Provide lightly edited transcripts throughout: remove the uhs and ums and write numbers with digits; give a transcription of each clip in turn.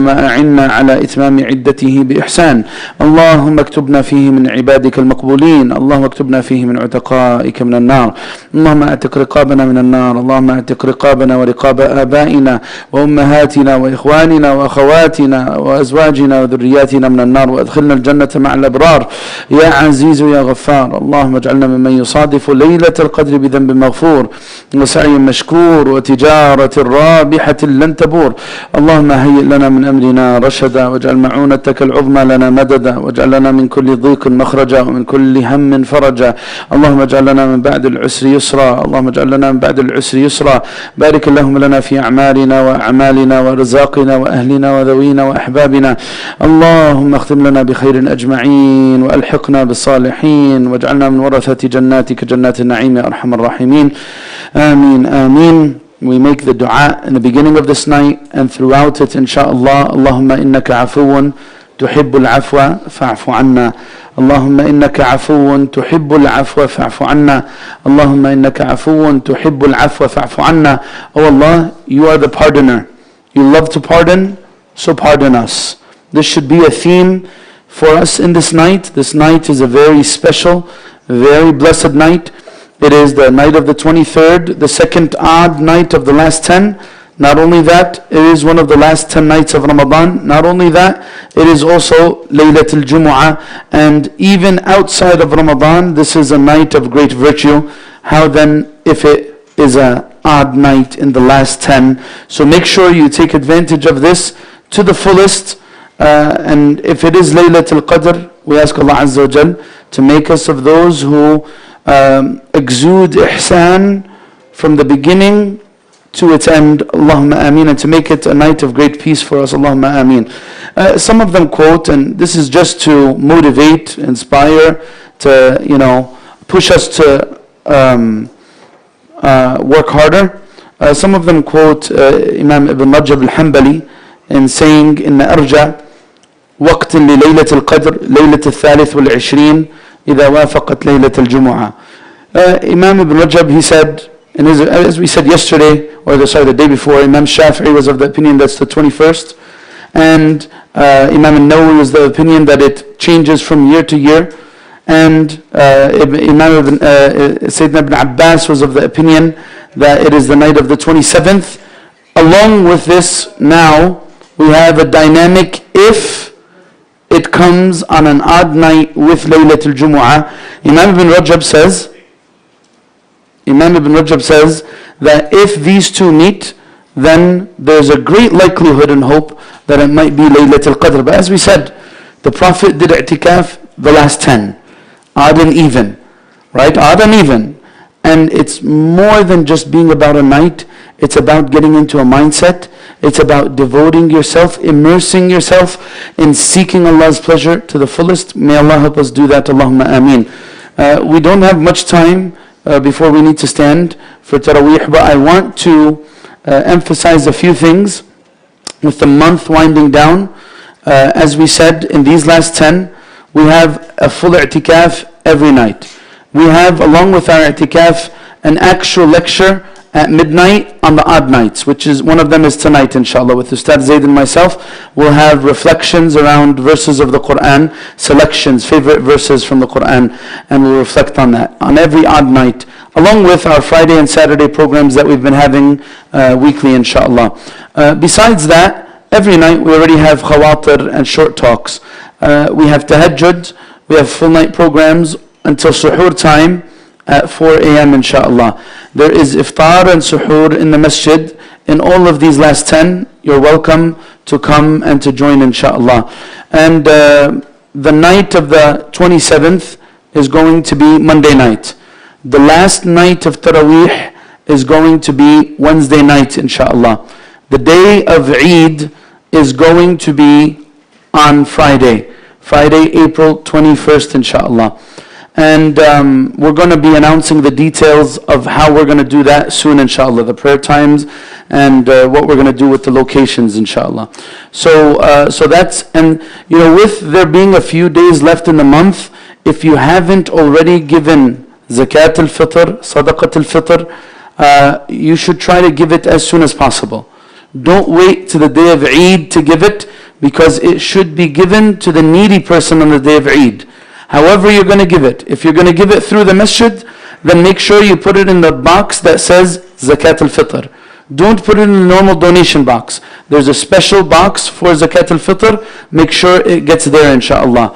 أعنا على إتمام عدته بإحسان. اللهم اكتبنا فيه من عبادك المقبولين. اللهم اكتبنا فيه من عتقائك من النار. اللهم اعتق رقابنا من النار. اللهم اعتق رقابنا ورقاب آبائنا وأمهاتنا وإخواننا وأخواتنا وأزواجنا وذرياتنا من النار، وأدخلنا الجنة مع الأبرار يا عزيز يا غفار. اللهم اجعلنا ممن يصادف ليلة القدر بذنب مغفور وسعي مشكور وتجارة رابحة لن تبور. اللهم هيئ لنا من أمرنا رشدا، واجعل معونتك العظمى لنا مددا، واجعل لنا من كل ضيق مخرجا ومن كل هم فرجا. اللهم اجعل لنا من بعد العسر يسرا. اللهم اجعل لنا من بعد العسر يسرا. بارك اللهم لنا في أعمالنا وأعمالنا ورزاقنا وأهلنا وذوينا وأحبابنا. اللهم اختم لنا بخير أجمعين، وألحقنا بالصالحين، واجعلنا من ورثة جناتك جنات النعيم يا أرحم الراحمين. آمين آمين. We make the dua in the beginning of this night and throughout it, inshaAllah. Allahumma innaka afuun tuhibbul afwa fa'fu anna. Allahumma innaka afuun tuhibbul afwa fa'fu anna. Allahumma innaka afuun tuhibbul afwa fa'fu anna. Oh Allah, you are the pardoner. You love to pardon, so pardon us. This should be a theme for us in this night. This night is a very special, very blessed night. It is the night of the 23rd, the second odd night of the last 10. Not only that, it is one of the last 10 nights of Ramadan. Not only that, it is also Laylatul Jumu'ah. And even outside of Ramadan, this is a night of great virtue. How then if it is an odd night in the last 10? So make sure you take advantage of this to the fullest. And if it is Laylatul Qadr, we ask Allah Azza wa Jal to make us of those who exude ihsan from the beginning to its end. Allahumma ameen. And to make it a night of great peace for us. Allahumma ameen. Some of them quote, and this is just to motivate, inspire, to push us to work harder. Some of them quote Imam Ibn Rajab al-Hanbali in saying, "Inna arja waqtin li laylat al-qadr laylat al-thalith wal-'ishrin إذا وافقت ليلة الجمعة." Imam Ibn Rajab, he said, and as we said yesterday, or the day before, Imam Shafi'i was of the opinion that's the 21st, and Imam al-Nawawi was the opinion that it changes from year to year, and Sayyidina Ibn Abbas was of the opinion that it is the night of the 27th. Along with this, now we have a dynamic if it comes on an odd night with Laylatul Jumu'ah. Imam Ibn Rajab says that if these two meet, then there's a great likelihood and hope that it might be Laylatul Qadr. But as we said, the Prophet did i'tikaf the last 10, odd and even, right? Odd and even. And it's more than just being about a night. It's about getting into a mindset. It's about devoting yourself, immersing yourself in seeking Allah's pleasure to the fullest. May Allah help us do that. Allahumma ameen. We don't have much time before we need to stand for Taraweeh, but I want to emphasize a few things with the month winding down. As we said, in these last 10, we have a full i'tikaf every night. We have, along with our i'tikaf, an actual lecture at midnight on the odd nights, which is one of them is tonight, inshallah, with Ustad Zaid and myself. We'll have reflections around verses of the Quran, selections, favorite verses from the Quran, and we'll reflect on that on every odd night, along with our Friday and Saturday programs that we've been having weekly, inshallah. Besides that, every night we already have khawatir and short talks. We have tahajjud, we have full night programs until suhoor time at 4 a.m. inshallah. There is iftar and suhoor in the masjid. In all of these last 10, you're welcome to come and to join inshallah. And the night of the 27th is going to be Monday night. The last night of Taraweeh is going to be Wednesday night inshallah. The day of Eid is going to be on Friday, April 21st inshallah. And we're going to be announcing the details of how we're going to do that soon, inshallah. The prayer times and what we're going to do with the locations, inshallah. So that's, and with there being a few days left in the month, if you haven't already given Zakatul Fitr, Sadaqatul Fitr, you should try to give it as soon as possible. Don't wait to the day of Eid to give it, because it should be given to the needy person on the day of Eid. However you're going to give it. If you're going to give it through the masjid, then make sure you put it in the box that says Zakatul Fitr. Don't put it in the normal donation box. There's a special box for Zakatul Fitr. Make sure it gets there, inshallah.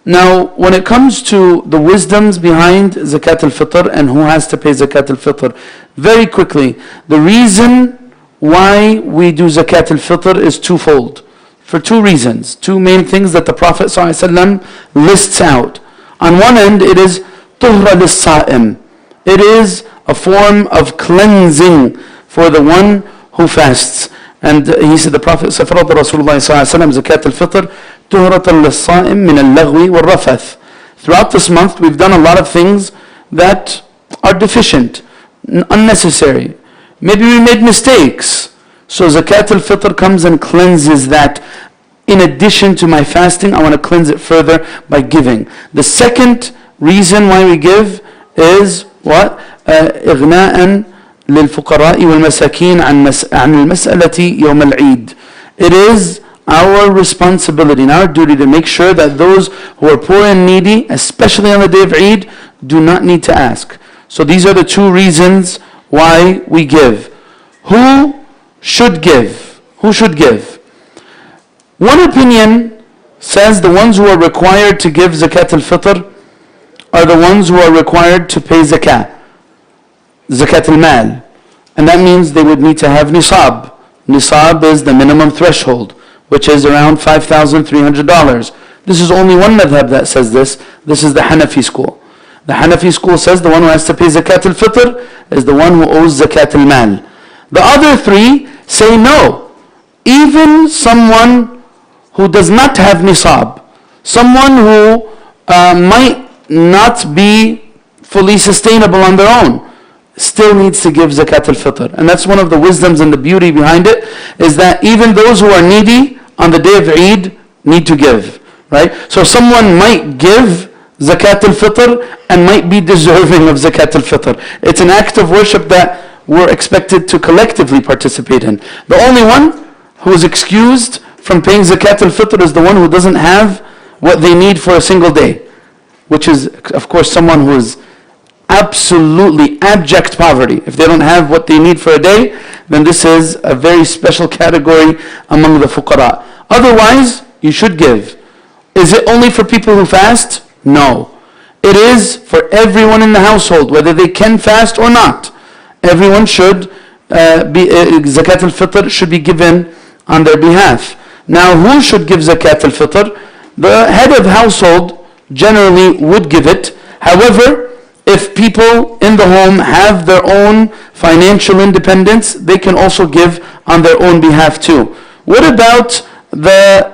Now, when it comes to the wisdoms behind Zakatul Fitr and who has to pay Zakatul Fitr, very quickly, the reason why we do Zakatul Fitr is twofold. For two reasons, two main things that the Prophet ﷺ lists out. On one end, it is tuhra lis-sa'im. It is a form of cleansing for the one who fasts. And he said, the Prophet فرض رسول الله صلى الله عليه وسلم زكاة الفطر تهرة للصائم من اللغو والرفث. Throughout this month, we've done a lot of things that are deficient, unnecessary. Maybe we made mistakes. So Zakat al-Fitr comes and cleanses that. In addition to my fasting, I want to cleanse it further by giving. The second reason why we give is what? إغناء للفقراء والمساكين عن المسألة يوم العيد. It is our responsibility and our duty to make sure that those who are poor and needy, especially on the day of Eid, do not need to ask. So these are the two reasons why we give. Who should give? Who should give? One opinion says the ones who are required to give Zakat al-Fitr are the ones who are required to pay Zakat. Zakat al-Mal. And that means they would need to have Nisab. Nisab is the minimum threshold, which is around $5,300. This is only one madhab that says this. This is the Hanafi school. The Hanafi school says the one who has to pay Zakat al-Fitr is the one who owes Zakat al-Mal. The other three say no. Even someone who does not have Nisab, someone who might not be fully sustainable on their own, still needs to give Zakat al-Fitr. And that's one of the wisdoms and the beauty behind it, is that even those who are needy on the day of Eid need to give. Right? So someone might give Zakat al-Fitr and might be deserving of Zakat al-Fitr. It's an act of worship that we're expected to collectively participate in. The only one who is excused from paying Zakat al-Fitr is the one who doesn't have what they need for a single day, which is, of course, someone who is absolutely abject poverty. If they don't have what they need for a day, then this is a very special category among the fuqara. Otherwise, you should give. Is it only for people who fast? No. It is for everyone in the household, whether they can fast or not. Everyone should Zakat al-Fitr should be given on their behalf. Now, who should give Zakat al-Fitr? The head of household generally would give it. However, if people in the home have their own financial independence, they can also give on their own behalf too. What about the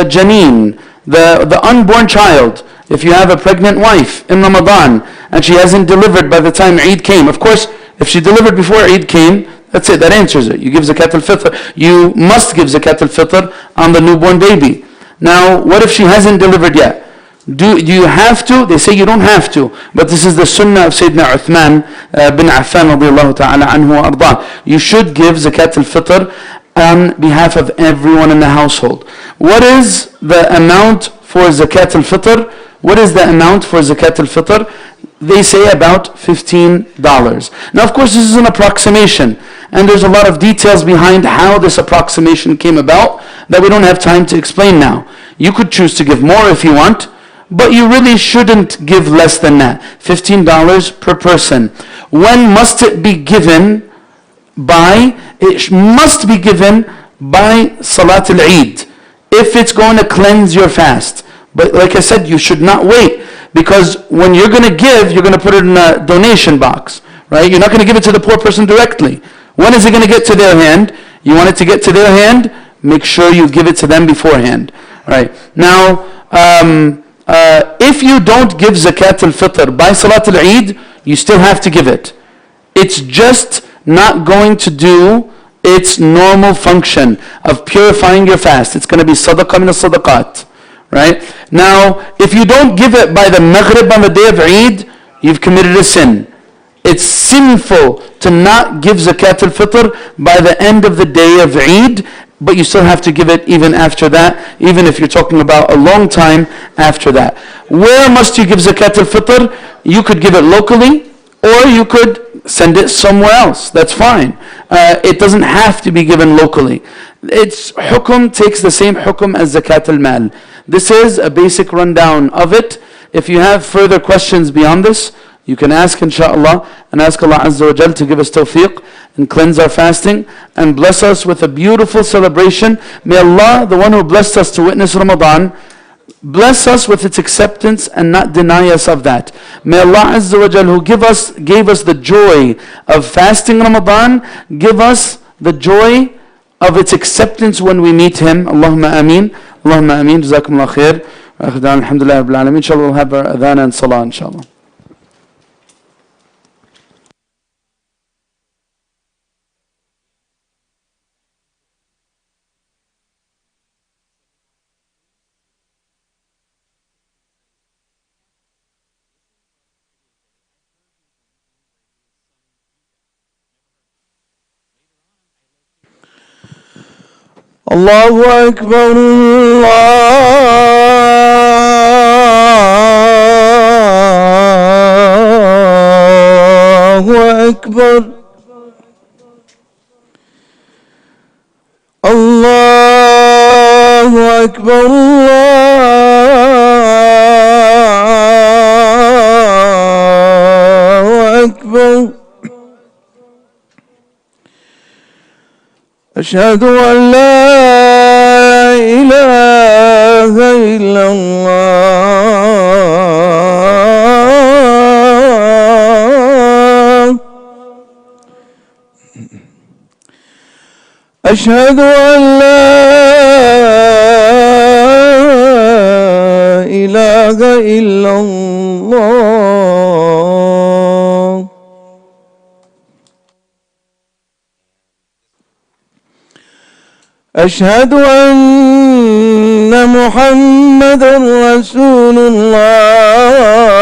janeen, the unborn child? If you have a pregnant wife in Ramadan and she hasn't delivered by the time Eid came, of course, if she delivered before Eid came, that's it, that answers it. You give Zakat al-Fitr. You must give Zakat al-Fitr on the newborn baby. Now, what if she hasn't delivered yet? Do you have to? They say you don't have to. But this is the sunnah of Sayyidina Uthman bin Affan radiyallahu ta'ala anhu wa ardah. You should give Zakat al-Fitr on behalf of everyone in the household. What is the amount for Zakat al-Fitr? What is the amount for Zakat al-Fitr? They say about $15. Now, of course, this is an approximation. And there's a lot of details behind how this approximation came about that we don't have time to explain now. You could choose to give more if you want, but you really shouldn't give less than that. $15 per person. When must it be given by? It must be given by Salat al-Eid, if it's going to cleanse your fast. But like I said, you should not wait, because when you're going to give, you're going to put it in a donation box, right? You're not going to give it to the poor person directly. When is it going to get to their hand? You want it to get to their hand? Make sure you give it to them beforehand. Right? Now, if you don't give Zakat al-Fitr by Salat al-Eid, you still have to give it. It's just not going to do its normal function of purifying your fast. It's going to be sadaqah min as-sadaqat. Right? Now, if you don't give it by the Maghrib on the day of Eid, you've committed a sin. It's sinful to not give Zakatul Fitr by the end of the day of Eid, but you still have to give it even after that, even if you're talking about a long time after that. Where must you give Zakatul Fitr? You could give it locally, or you could send it somewhere else. That's fine. It doesn't have to be given locally. Its hukum takes the same hukum as Zakat al-Mal. This is a basic rundown of it. If you have further questions beyond this, you can ask inshaAllah, and ask Allah Azza wa Jal to give us tawfiq and cleanse our fasting and bless us with a beautiful celebration. May Allah, the one who blessed us to witness Ramadan, bless us with its acceptance and not deny us of that. May Allah Azza wa Jal, who gave us the joy of fasting Ramadan, give us the joy of its acceptance when we meet Him. Allahumma ameen. Allahumma ameen. Jazakumullah khair. Alhamdulillah Rabbil Alameen. Inshallah we'll have our adhan and salah inshallah. Allahu Akbar, Allahu Akbar, Allahu Akbar, Allahu Akbar. أشهد أن لا إله إلا الله أشهد أن لا إله إلا الله أشهد أن محمد رسول الله